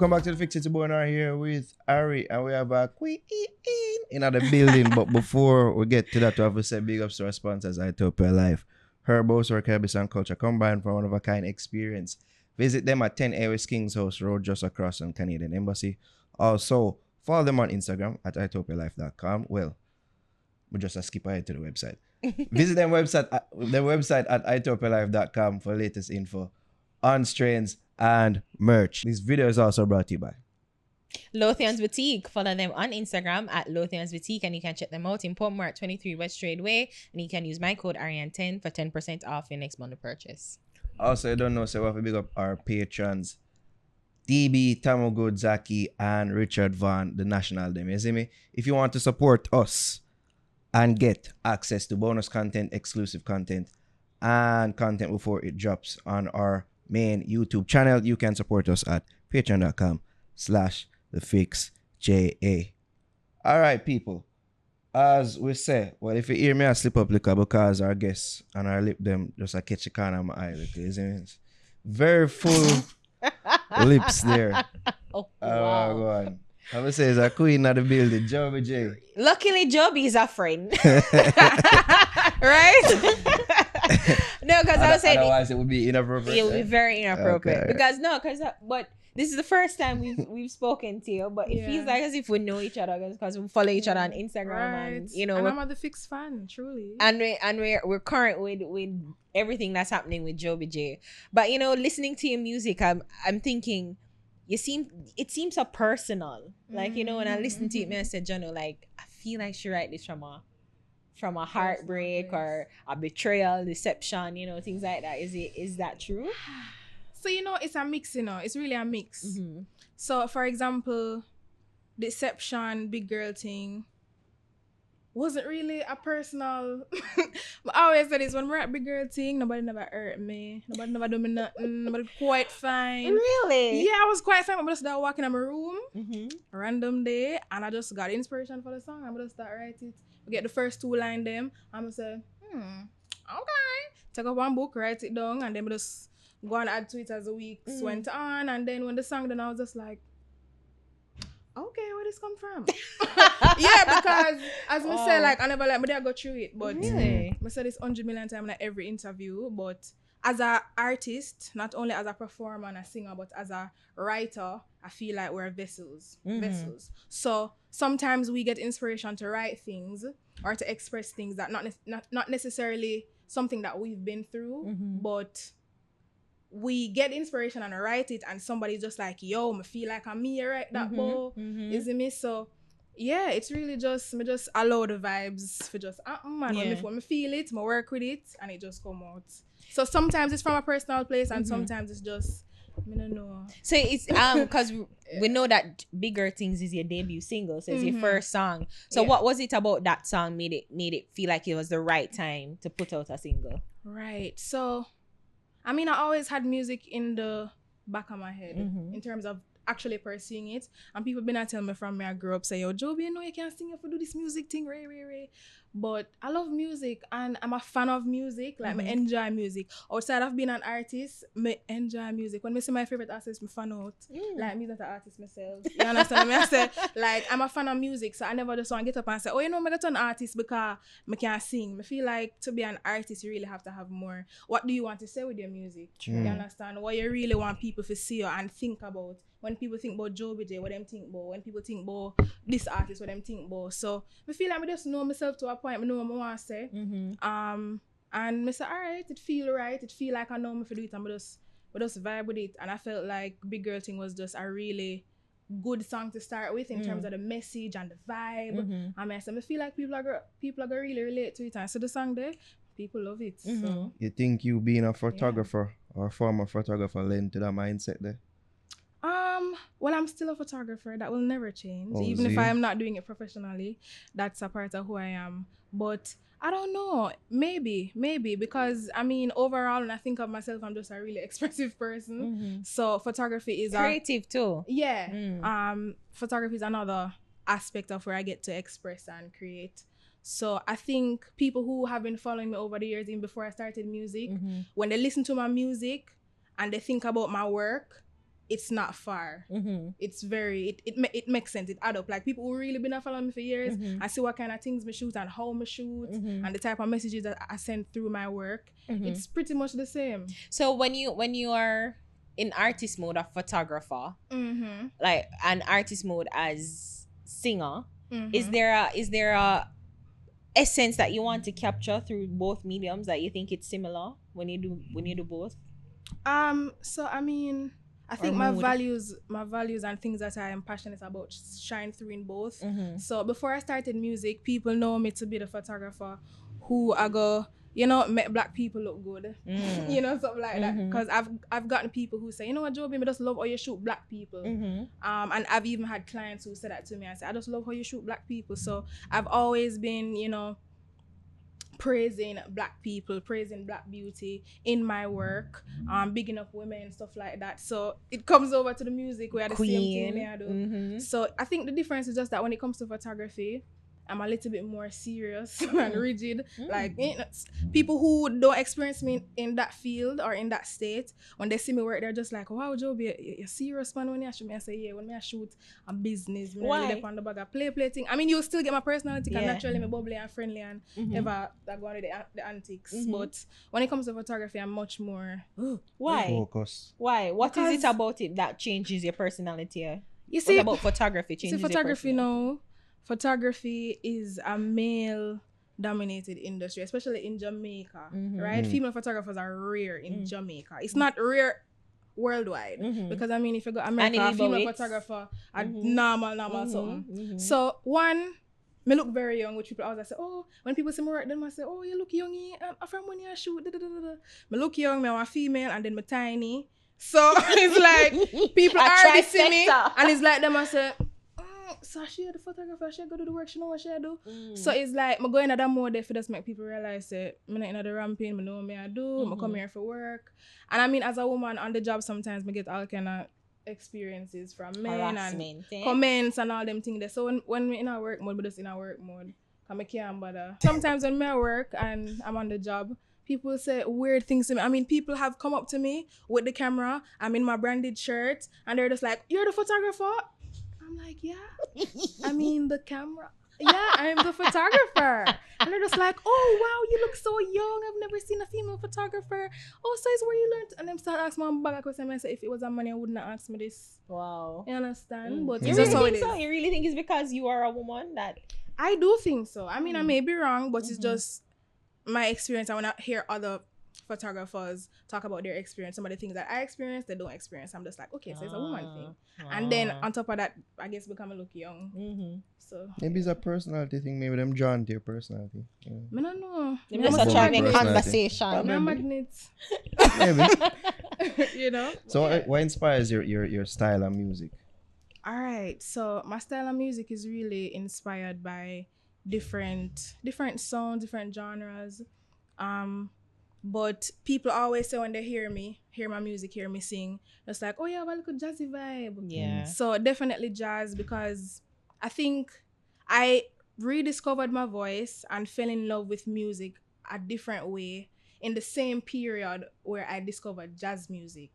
Welcome back to the Fix It Boner here with Ari, and we have a queen in the building. But before we get to that, we have to say big ups to our sponsors, Utopia Life. Herbos or cannabis and culture combined for one of a kind experience. Visit them at 10 Airways King's House Road, just across from Canadian Embassy. Also, follow them on Instagram at utopialife.com. Well, we just skip ahead to the website. Visit their website at utopialife.com for latest info on strains and merch. This video is also brought to you by Lothian's Boutique. Follow them on Instagram at Lothian's Boutique, and you can check them out in Portmore at 23 West Tradeway, and you can use my code Ariane10 for 10% off your next bundle purchase. Also, you don't know, so we have to big up our patrons, DB, Tamogo, Zaki, and Richard Van, the national them. You see me? If you want to support us and get access to bonus content, exclusive content, and content before it drops on our main YouTube channel, you can support us at patreon.com/thefixja. All right, people. As we say, well, if you hear me, I slip up liquor because our guests and our lip them just a catch a corner of my eye. It's very full lips there. Oh, wow. Go on. I would say it's a queen of the building, Joby Jay. Luckily, Joby is a friend. Right? No, because I was saying otherwise it would be inappropriate. it would be very inappropriate. Okay. But this is the first time we've spoken to you, but it feels like as if we know each other because we follow each other on Instagram, and you know, and I'm a the Fix fan, truly. And we're current with everything that's happening with Joby Jay. But you know, listening to your music, I'm thinking it seems so personal. Like, you know, when I listen to it, man, I said, Jono, like, I feel like she write this from a heartbreak or a betrayal, deception, you know, things like that. Is that true? So, you know, it's a mix, you know. It's really a mix. Mm-hmm. So, for example, deception, big girl thing wasn't really a personal... But I always say this, when we're at big girl thing, nobody never hurt me. Nobody never do me nothing. Nobody quite fine. Really? Yeah, I was quite fine. I just started walking in my room, Mm-hmm. random day, and I just got inspiration for the song. I'm just start write it. We get the first two line them. I'm gonna say, okay. Take up one book, write it down, and then we just go and add to it as the weeks went on. And then when the song done, I was just like, okay, where this come from? Yeah, because as I say, like, I never let me go through it, but Really? I said this 100 million times in every interview. But as an artist, not only as a performer and a singer, but as a writer, I feel like we're vessels. So sometimes we get inspiration to write things or to express things that not necessarily something that we've been through, but we get inspiration and write it, and somebody's just like, yo, I feel like I'm me, right? That bow, is it me? So yeah, it's really just me just allow the vibes for just and when me feel it, I work with it, and it just come out. So sometimes it's from a personal place, and sometimes it's just I don't know. So it's because we know that Bigger Things is your debut single, so it's your first song. So what was it about that song made it feel like it was the right time to put out a single? Right. So I mean, I always had music in the back of my head in terms of actually pursuing it. And people been telling me from me I grew up say, yo, Joby, you know you can't sing, you have to do this music thing, Ray. But I love music and I'm a fan of music. Like, I enjoy music. Outside of being an artist, I enjoy music. When I see my favorite artist, I fan out. Like, me not an artist myself. You understand me? I say, like, I'm a fan of music, so I never just want to get up and say, oh, you know, I got an artist because I can't sing. I feel like to be an artist, you really have to have more. What do you want to say with your music? You understand? What you really want people to see you and think about. When people think about Joby Jay, what them think about. When people think about this artist, what them think about. So I feel like I just know myself to a point. I know what I want to say. And I say, all right, it feel right. It feel like I know me for do it. And I just vibe with it. And I felt like Big Girl Thing was just a really good song to start with in terms of the message and the vibe. I feel like people are gonna really relate to it. And so the song there, people love it. So You think you being a photographer or former photographer lend to that mindset there? Well, I'm still a photographer. That will never change. Even if I am not doing it professionally, that's a part of who I am. But I don't know. Maybe because I mean, overall, when I think of myself, I'm just a really expressive person. So photography is creative too. Yeah. Photography is another aspect of where I get to express and create. So I think people who have been following me over the years, even before I started music, when they listen to my music and they think about my work, it's not far. Mm-hmm. It's very it makes sense. It add up. Like people who really been following me for years, I see what kind of things me shoot and how me shoot and the type of messages that I send through my work. It's pretty much the same. So when you are in artist mode of photographer, like an artist mode as singer, is there a essence that you want to capture through both mediums that you think it's similar when you do both? So I mean, I think my values and things that I am passionate about shine through in both. So before I started music, people know me to be the photographer who I go, make black people look good, something like that. Because I've gotten people who say, you know what, Joby, I just love how you shoot black people. And I've even had clients who said that to me. I said, I just love how you shoot black people. So I've always been, praising black people, praising black beauty in my work, bigging up women and stuff like that. So it comes over to the music where the same thing I do. So I think the difference is just that when it comes to photography, I'm a little bit more serious and rigid. Like people who don't experience me in that field or in that state, when they see me work, they're just like, wow, Joby, you're serious, man. When you shoot me, I say, yeah, when I shoot a business, when I really on the bag of play thing. I mean, you'll still get my personality, because naturally I'm bubbly and friendly and ever that go on with the antics. But when it comes to photography, I'm much more focus. Why? What is it about it that changes your personality? You see, what about photography changes your photography personality? now. Photography is a male-dominated industry, especially in Jamaica, right? Female photographers are rare in Jamaica. It's not rare worldwide, because I mean, if you go America, a female photographer are normal something. So one, me look very young, which people always say, oh, when people see me work, then I say, oh, you look young, I'm from when you shoot. Me look young, me I'm a female, and then me tiny. So it's like people already see me, and it's like them I say, so she the photographer, she go do the work, she know what she do. So it's like I'm going at that mode for just make people realize that I'm not in the ramping, I know what I do, I come here for work. And I mean, as a woman on the job, sometimes I get all kind of experiences from men and comments and all them things there. So when we're in our work mode, we're just in our work mode, because I can't bother. Sometimes when I work and I'm on the job, people say weird things to me. I mean, people have come up to me with the camera, I'm in my branded shirt, and they're just like, you're the photographer? I'm like, yeah. I mean, the camera. Yeah, I'm the photographer. And they're just like, oh, wow, you look so young. I've never seen a female photographer. Oh, so it's where you learned. And then start asking my back question. I say, if it was a man, I wouldn't have asked me this. Wow. You understand? But you it's really just how it think is. so? You really think it's because you are a woman that... I do think so. I mean, I may be wrong, but it's just my experience. I want to hear other photographers talk about their experience. Some of the things that I experience, they don't experience. I'm just like, okay, so it's a woman thing. And then on top of that, I guess become a look young. So maybe it's a personality thing. Maybe them drawn to your personality. I don't know. Maybe that's a trying conversation. I'm magnets. Maybe. You know. So what inspires your style of music? All right. So my style of music is really inspired by different sounds, different genres. But people always say when they hear my music, hear me sing, it's like, oh yeah, well, look at jazzy vibe. Yeah. So definitely jazz, because I think I rediscovered my voice and fell in love with music a different way in the same period where I discovered jazz music.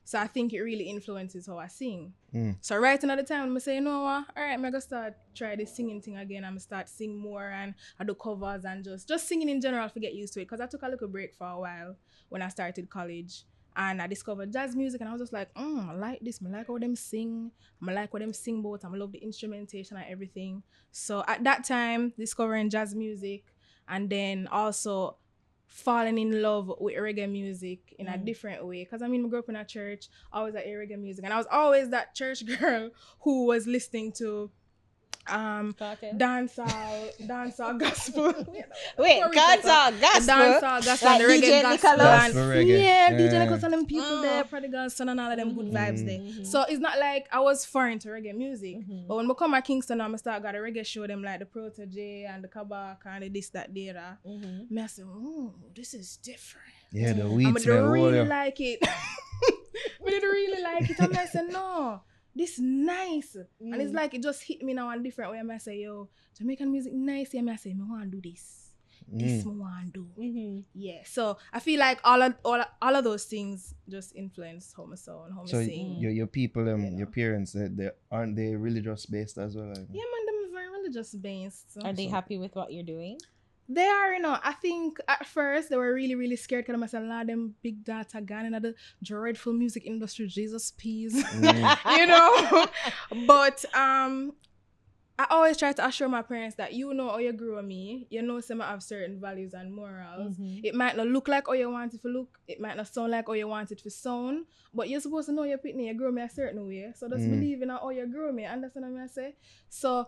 So I think it really influences how I sing. So right now the time I say, you know what, all right, I'm gonna start try this singing thing again. I'm gonna start sing more and I do covers and just singing in general to get used to it, because I took a little break for a while when I started college. And I discovered jazz music, and I was just like, I like this. I like how them sing. I like how them sing both. I love the instrumentation and everything. So at that time, discovering jazz music, and then also falling in love with reggae music in a different way. Because I mean, I grew up in a church, always at reggae music. And I was always that church girl who was listening to dancehall gospel. Wait, dancehall gospel? Dancehall gospel and the reggae gospel. Yeah, DJ Nicholas and them people there, Prodigal Son and all of them good vibes there. So it's not like I was foreign to reggae music. But when I come to Kingston, I start got a reggae show, them like the Protege and the Kabak and the this, that, there. I say, this is different. Yeah, the weed I smell. really like it. I didn't really like it. And I said, no. This nice. And it's like it just hit me now in a different way. I say, yo, Jamaican music nice. And I say, I want to do this. this I want to do. Mm-hmm. Yeah, so I feel like all of those things just influence how I sound, how I So sing. your people, You your know. parents, they aren't they religious based as well? Like? Yeah, man, them very religious based. So. Are they happy with what you're doing? They are, you know. I think at first they were really, really scared because I said, "La, them big data gone in the dreadful music industry, Jesus peas," you know. But I always try to assure my parents that you know how you grew me. You know, some have certain values and morals. Mm-hmm. It might not look like how you want it to look. It might not sound like how you want it to sound. But you're supposed to know your pitney. You grow me a certain way. So just believe in how you grow me. Understand what I say? So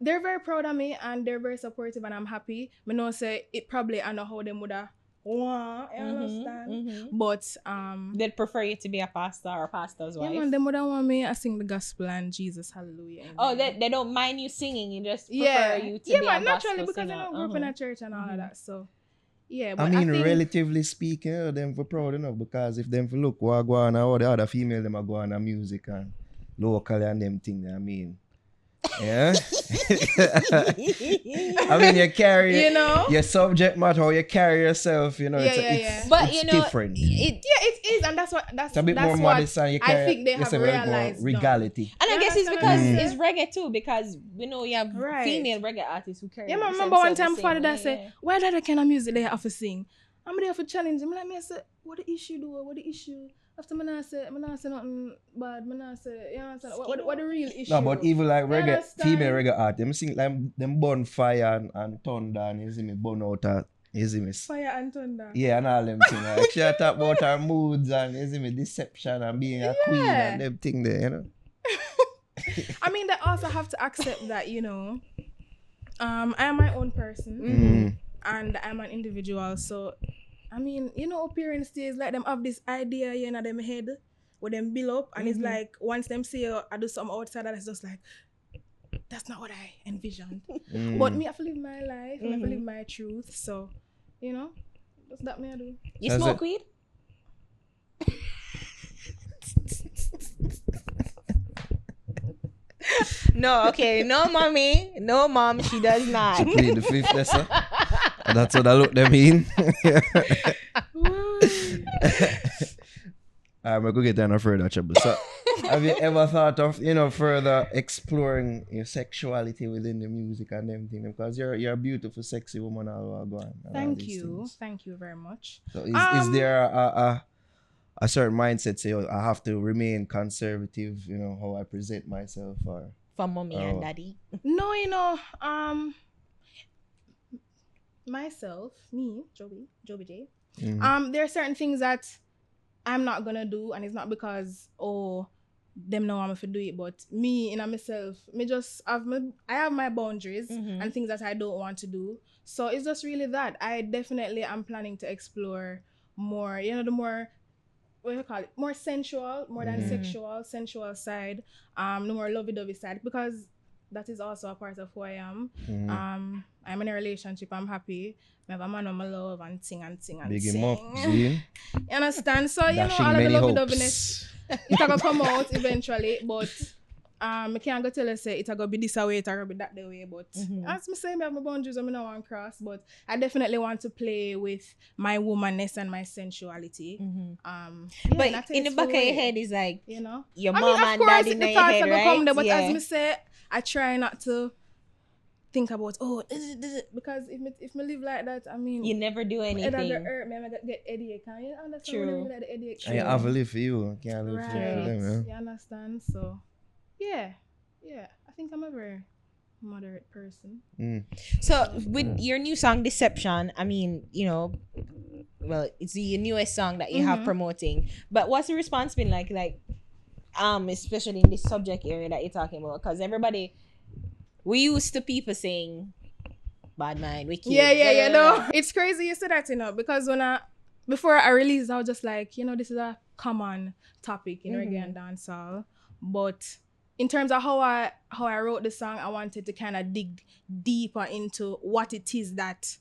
they're very proud of me and they're very supportive and I'm happy. I know say it probably I know how them would have want, you understand? Mm-hmm. But They'd prefer you to be a pastor or a pastor's wife. yeah, man, them would have want me I sing the gospel and Jesus, hallelujah. Oh, amen. they don't mind you singing. You just prefer you to be a man, gospel naturally because singer. I don't grow up in a church and all of that. So yeah, but I mean, think, relatively speaking, them for proud enough because if them for look what go on all the other female them are go on music and locally and them thing, I mean. Yeah. I mean you carry you know, your subject matter, how you carry yourself, you know, But it's you know, different. it is, and that's It's a bit more what modest and you carry I think they have yourself with, like, more realized. regality. and I Yeah, guess it's that's because what I mean. it's reggae too, because you know you have Right. female reggae artists who carry. Yeah, man, the remember one same time same father that way, say, why that kind of music they have to sing? I'm there for challenge him. Like me, I say, what the issue do? What the issue? After me not say nothing bad. Me not say, you understand? What the real issue? No, but even like You reggae, understand? female reggae art, them sing like them burn fire and thunder and you see me burn out at, you see me. Fire and thunder. Yeah, and all them things. Like, she a talk about her moods and you see me deception and being a queen and them thing there, you know. I mean, they also have to accept that, you know, I am my own person and I'm an individual. So, I mean, you know, appearance days like them have this idea in them head where them build up, and it's like once them say I do something outside, that's just like that's not what I envisioned. But me, I have to live my life and I have to live my truth. So, you know, that's that me I do. You That's smoke it. weed? No, okay, no, mommy, no, mom, she does not. She played the fifth lesson. And that's what I look them in. I'm gonna go get no further trouble. So, have you ever thought of, you know, further exploring your sexuality within the music and everything? Because you're a beautiful, sexy woman all go on. and all Thank these you. things. Thank you very much. So is there a certain mindset say, oh, I have to remain conservative, you know, how I present myself, or For mommy and daddy. No, you know, myself, me, Joby Jay. There are certain things that I'm not gonna do, and it's not because them know I'm gonna do it, but me in myself, I have my boundaries and things that I don't want to do. So it's just really that I definitely am planning to explore more, you know, the more, what do you call it, more sensual, more than sensual side, the more lovey-dovey side, because that is also a part of who I am. I'm in a relationship, I'm happy. I have a man I love and sing and sing and big sing. him up, Jean? You understand? So, you Dashing know, all of the many lovey-doveyness, it's gonna come out eventually, but I can't go tell you say it's gonna be this way, it's gonna be that way, but as me say, I have my boundaries and I don't want to cross, but I definitely want to play with my womanness and my sensuality. But in the back of your head is like, you know, your I mom mean, of and course, daddy the in your thoughts head, are gonna right? come there, but Yeah. as me say, I try not to think about this is it, because if me live like that, I mean, You never do it anything. hurt me, I get headache. Can you understand? True. When I really like the headache. And you have to live for you. Can't live for Right. them, You understand? So, yeah. I think I'm a very moderate person. So with your new song Deception, I mean, you know, well, it's the newest song that you have promoting. But what's the response been like especially in this subject area that you're talking about? Because we used to people saying bad mind, wicked. Yeah. No, it's crazy you said that, you know, because before I released, I was just like, you know, this is a common topic in reggae and dancehall. But in terms of how I wrote the song, I wanted to kind of dig deeper into what it is that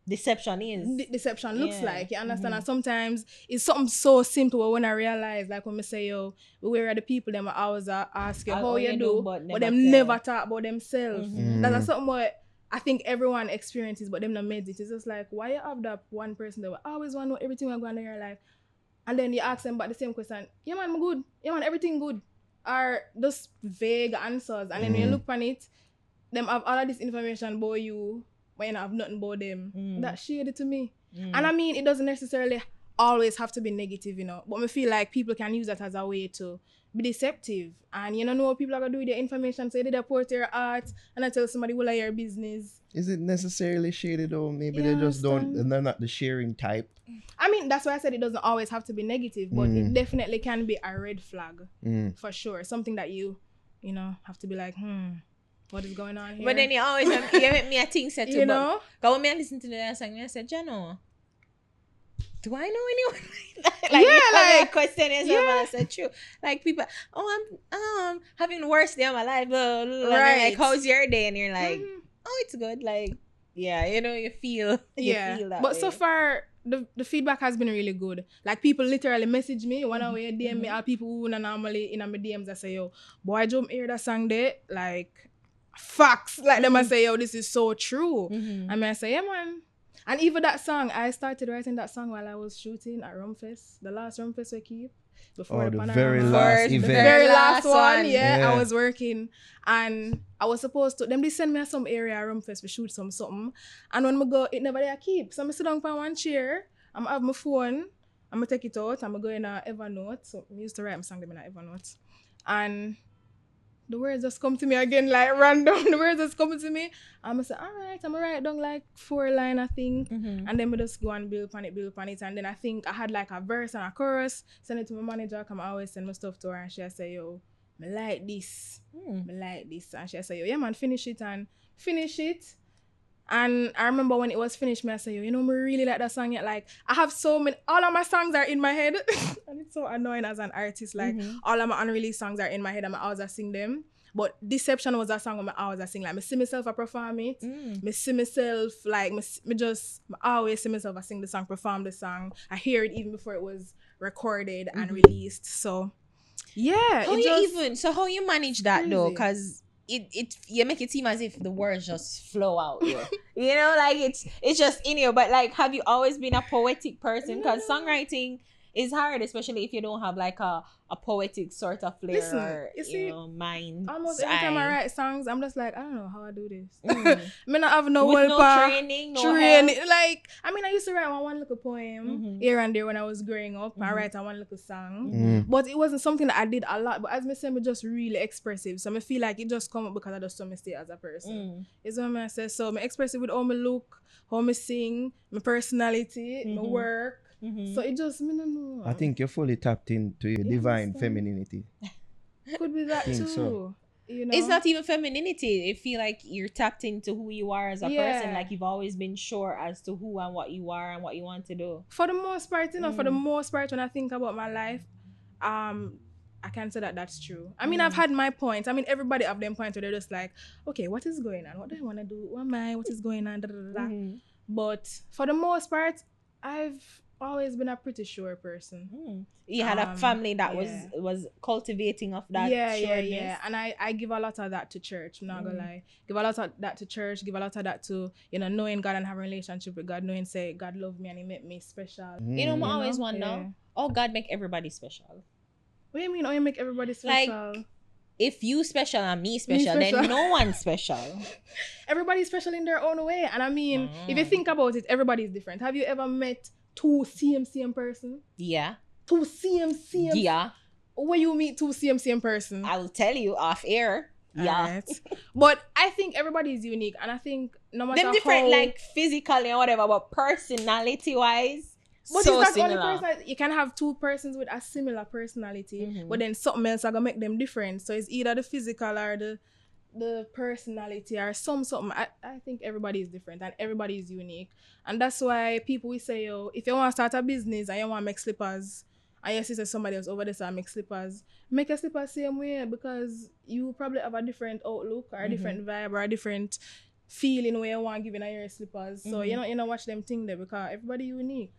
Deception is. deception looks like. You understand? And sometimes it's something so simple, but when I realize, like when I say, yo, where are the people them I always ask you how you do, but them never talk about themselves. That's something what I think everyone experiences, but them not made it. It's just like, why you have that one person that will always want to know everything that's going on in your life, and then you ask them about the same question. Yeah, man, I'm good. Yeah, man, everything good. Or just vague answers, and then when you look on it, them have all of this information about you, but you don't have nothing about them. That's shady to me. And I mean, it doesn't necessarily always have to be negative, you know. But I feel like people can use that as a way to be deceptive. And you don't know what people are going to do with their information. So you did report your art and I tell somebody will your business. Is it necessarily shady though? Maybe they just don't, they're not the sharing type. I mean, that's why I said it doesn't always have to be negative, but it definitely can be a red flag for sure. Something that you know, have to be like, what is going on here? But then you always you make me a thing set too. You know? Because when I listen to the song, I said, Jano, do I know anyone like that? Like question yourself, and I said, true. Like people, I'm having the worst day of my life. Blah, blah, blah. Right. Like, how's your day? And you're like, oh, it's good. Like, yeah, you know, you feel that but way. so far the feedback has been really good. Like people literally message me one way, DM me, all people who not normally in my DMs that say, yo, boy, Joe, hear that song there, like facts. Like them I say, yo, this is so true. I mean, I say, yeah, man. And even that song, I started writing that song while I was shooting at Rumfest, the last Rumfest we keep. Before the very last event. The very last one, one. yeah, I was working. And I was supposed to, them they send me some area at Rumfest to shoot something. And when I go, it never there keep. So I sit down on one chair, I'm have my phone, I'm going to take it out, I'm going to go in a Evernote. So I used to write my song in a Evernote. And the words just come to me again, like random. The words just come to me. I'm going to say, all right, I'm going to write down like 4 lines, I think. And then we just go and build on it. And then I think I had like a verse and a chorus. Send it to my manager, come I always send my stuff to her. And she'll say, yo, I like this. I like this. And she'll say, yo, yeah, man, finish it. And I remember when it was finished, I say, yo, you know, me really like that song yet. Like, I have so many, all of my songs are in my head. And it's so annoying as an artist. Like, all of my unreleased songs are in my head and I always sing them. But Deception was a song where I always sing. Like, I see myself, I perform it. I see myself, like, I always see myself, I sing the song, perform the song. I hear it even before it was recorded and released. So, yeah. How you manage that crazy though? Because you make it seem as if the words just flow out. Yeah. You know, like it's just in you. But like, have you always been a poetic person? Because songwriting is hard, especially if you don't have like a poetic sort of flair. Listen, or see, mind. Almost every time I write songs, I'm just like, I don't know how I do this. Me not have no training, no help. Like, I mean, I used to write one little poem here and there when I was growing up. I write one little song, but it wasn't something that I did a lot. But as me say, I'm just really expressive, so I feel like it just come up because I just so me stay as a person. It's what I say. So I'm expressive with how me look, how me sing, my personality, my work. So it just, I don't know. I think you're fully tapped into your divine femininity. Could be that too. So. You know? It's not even femininity. I feel like you're tapped into who you are as a person. Like you've always been sure as to who and what you are and what you want to do. For the most part, you know, when I think about my life, I can say that that's true. I mean, I've had my points. I mean, everybody have them points where they're just like, okay, what is going on? What do I want to do? Who am I? What is going on? Da, da, da, da. But for the most part, I've always been a pretty sure person. You had a family that was cultivating of that sureness. Yeah. And I give a lot of that to church. I'm not gonna lie. Give a lot of that to church. Give a lot of that to, you know, knowing God and having a relationship with God. Knowing say God loved me and He made me special. You know, I always wonder, oh, God make everybody special. What do you mean? Oh, you make everybody special? Like, if you special and me special, then no one's special. Everybody's special in their own way. And I mean, if you think about it, everybody's different. Have you ever met 2 same person? Yeah. 2 same. Yeah. When you meet 2 same person? I will tell you off air. Yeah. Right. But I think everybody is unique, and I think no matter them different, like physically and whatever, but personality wise, but so it's not similar. only person. You can have 2 persons with a similar personality, but then something else are gonna make them different. So it's either the physical or the personality or something. I think everybody is different and everybody is unique. And that's why people will say, yo, if you want to start a business and you want to make slippers, and you see somebody else over there so make slippers, make a slipper same way, because you probably have a different outlook or a different vibe or a different feeling where you want to give in your slippers. So you know watch them think there, because everybody unique.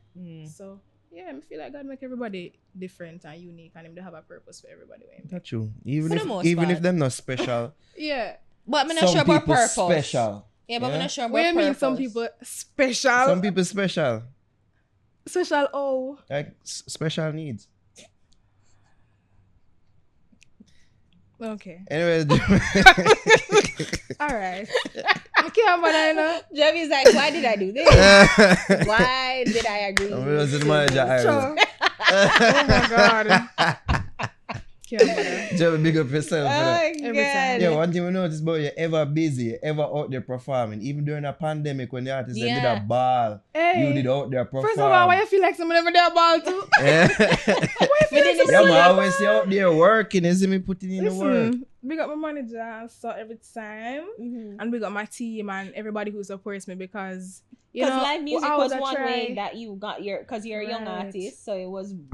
So yeah, I feel like God make everybody different and unique, and they have a purpose for everybody. That's true. Even if them not special. Yeah. But I'm not sure about purpose. Special. Yeah, but I'm not sure about What do you mean some purpose. people special? Some people special. Special, oh. Like special needs. Okay. Anyway, Alright. Okay, I'm banana. Joby's like, why did I do this? Why did I agree? I was the manager. Sure. Oh my god. Okay, I'm banana. Just big up yourself. Oh innit? my Every time. God. Yeah, one thing we notice about you, ever busy, ever out there performing. Even during a pandemic when the artists they did Yeah. a ball, Hey. you did out there perform. First of all, why you feel like someone never did a ball too? Yeah, didn't yeah, see but I it. always see out there working. You see me putting in the work. Listen, big up my manager, so every time, Mhm. and big up my team and everybody who supports me because you Because know live music I was always one try- way that you got because you're a young Right. artist, so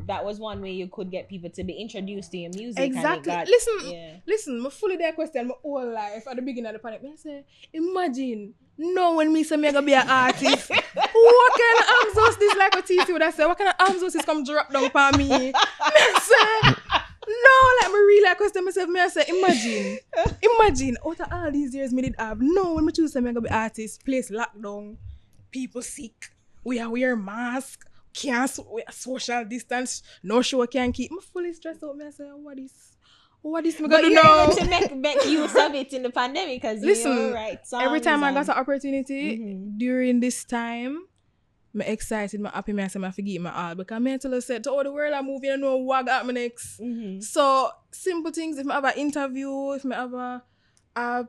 that was one way you could get people to be introduced to your music. Exactly. And it got, Listen, yeah. listen, me fully there question my whole life at the beginning of the pandemic. Me say, imagine no one me say me gonna be an artist. What kind of arms was this like what TC would I say? What kind of arms was this come drop down for me? Me say, no, like me really question myself. Me I say, imagine out of all these years me did have no one me choose say me gonna be artist. Place lockdown, people sick. We are wear mask. Can't we are social distance. No show can keep. Me fully stressed out. Me I say, what is me But gonna do you're now? able to make use of it in the pandemic because Listen, you write songs. Every time I got and- an opportunity during this time, I'm excited, I'm happy, I say I forget my all because I tell you said to all the world I'm moving, I know what got me next. Mhm. So simple things. If I have an interview, if I have a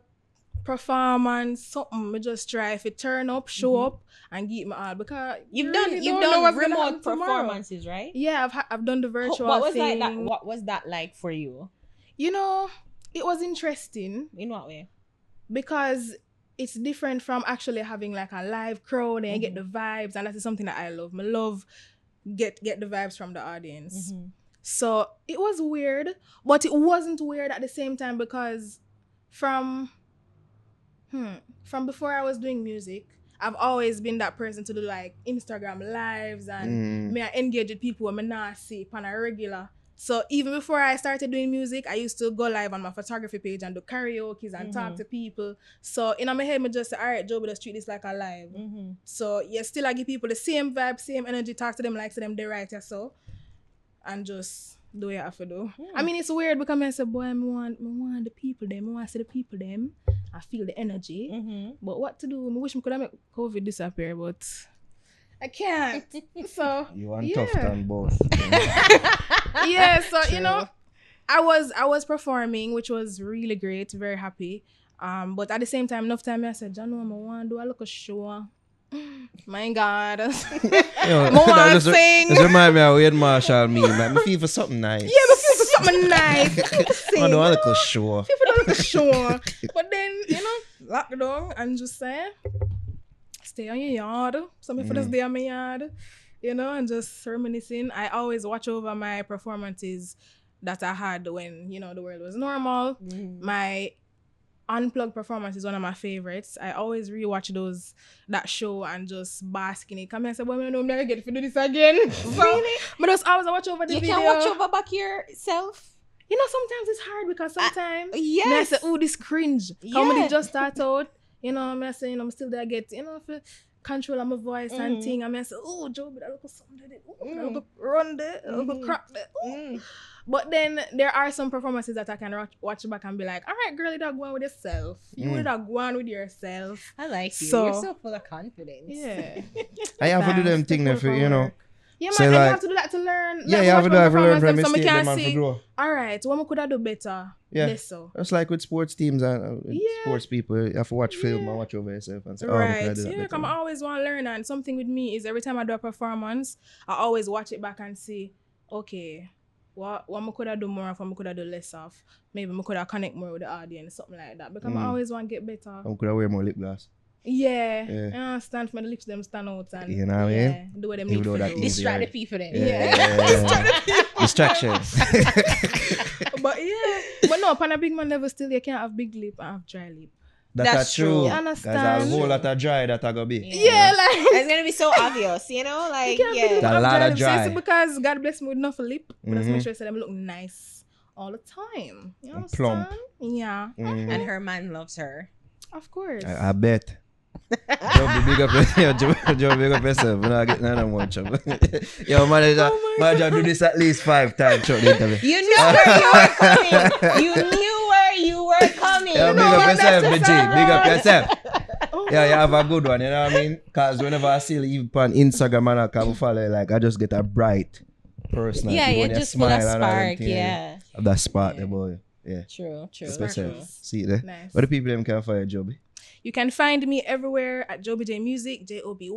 performance, something, I just try if it turn up, show up, and give my all because You've you really done don't know what's gonna remote happen tomorrow. performances, right? Yeah, I've done the virtual What was thing. like that? What was that like for you? You know, it was interesting. In what way? Because it's different from actually having like a live crowd and you get the vibes, and that is something that I love. I love get the vibes from the audience. So it was weird, but it wasn't weird at the same time because from before I was doing music, I've always been that person to do like Instagram lives and me I engage with people when I not see on a regular. So even before I started doing music, I used to go live on my photography page and do karaoke and talk to people. So in my head, I just say, all right, Joby, let's treat this like a live. So yeah, still I give people the same vibe, same energy, talk to them like to them they right so, and just do what you have to do. I mean, it's weird because I say, boy, I want the people them, I want to see the people them. I feel the energy. But what to do? I wish I could have made COVID disappear, but I can't. So You want tough on both. yeah, so you know, I was performing, which was really great, very happy. But at the same time, enough time I said, John, I want to do a look a show. My God. Yo, I want to sing. Just remind me how Wade Marshall me, man. Me feel for something nice. Yeah, but feel for something nice. I do a little show. Feel for a little show. But then, you know, lockdown and just say, stay on your yard. Some people just stay on my yard. You know, and just reminiscing. I always watch over my performances that I had when, you know, the world was normal. My unplugged performance is one of my favorites. I always rewatch that show and just bask in it. Come here and say, well, I know I'm never get to do this again. So, Really? but just always watch over the You video. can watch over back yourself. You know, sometimes it's hard because sometimes Yes. me I say, oh, this cringe. Yeah. Comedy just start out. You know, me I say, you know, I'm still there get, you know, for control of my voice and thing. And me I say, oh, Joby, that look something did it. Oh, that look run there. That look crack there. Ooh. But then there are some performances that I can watch back and be like, all right, girl, you don't go on with yourself. You would have gone with yourself. I like you. So- You're so full of confidence. Yeah. I have to do them Thanks. thing there for, you know. Yeah, man, So, and you like- have to do that to learn. Yeah, Like, you have watch to my learn from performance mistake them them so and me for can grow. see, all right, what could I do better? Yeah. Less so. It's like with sports teams and Yeah. sports people. You have to watch film Yeah. and watch over yourself and say, oh, could I Right. do that Yeah, better? come I always want to learn, and something with me is every time I do a performance, I always watch it back and see, okay, what I could I do more of, what I could I do less of. Maybe I could I connect more with the audience, something like that. Because I always want to get better. Could I wear more lip gloss? Yeah. Yeah. I understand for the lips them stand out and You know what I mean? yeah, do what them Even need though to that do. is- Distract the people then. Distractions. But yeah. But no, upon a big man level still you can't have big lip and have dry lip. That's true. You There's a understand? whole lot of dry that I go be. Yeah, like It's gonna be so obvious, you know? Like, you can't yeah. believe A I'm lot of So dry. it's because God bless me with enough lip. But just make sure so them look nice all the time. You And understand? plump. Yeah. And her man loves her. Of course. I bet. Joby, big up Joby, big up yourself. We're not getting none more trouble. Yo, manager, do this at least 5 times throughout the interview. You knew where you were coming. You knew where you were coming. Yeah, big up yourself, BG. Big up yourself. Yeah, you have a good one, you know what I mean? Because whenever I see you even on Instagram and I come follow, like, I just get a bright personality. Yeah, when you you just full of smile and all them spark, things, yeah. Have that spark there, boy. Yeah. True. Special. True. See it there. Nice. What the people them can find Joby? You can find me everywhere at Joby Jay Music, Joby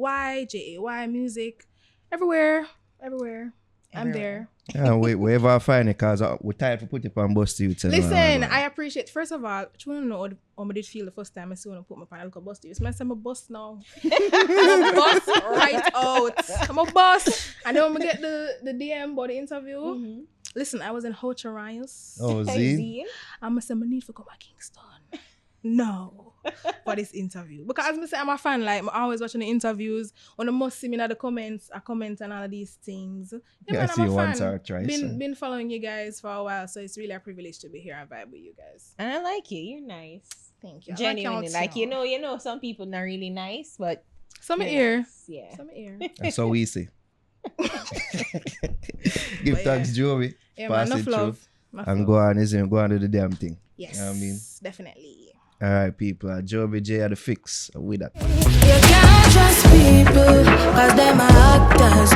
Jay Music, everywhere. I'm there. Yeah, wherever I find it, because we're tired to put it on bus to you. Listen, I appreciate. First of all, you want to know how I did feel the first time I see when I put my panel called bus to you. I'm a bus now. I'm a bus right out. I'm a bus. And then when I get the DM about the interview, listen, I was in Hocha Riles. Oh, Z? I'm going to say, I need to go to Kingston. No, for this interview. Because as I say, I'm a fan. Like, I'm always watching the interviews. When I must see me in the comments, I comment and all of these things. Yeah, man, I see I'm a you once fan. or twice. Been following you guys for a while, so it's really a privilege to be here and vibe with you guys. And I like you. You're nice. Thank you. Genuinely. Like, you know, some people not really nice, but Some you're ear. nice. Yeah. Some ear. That's so we see. Give thanks, Joby. Yeah, Pass man, it enough love. Enough And love. go on to the damn thing. Yes, You know what I mean? definitely. All right, people. Joby Jay are the fix with that. You can't trust people, cause them are actors.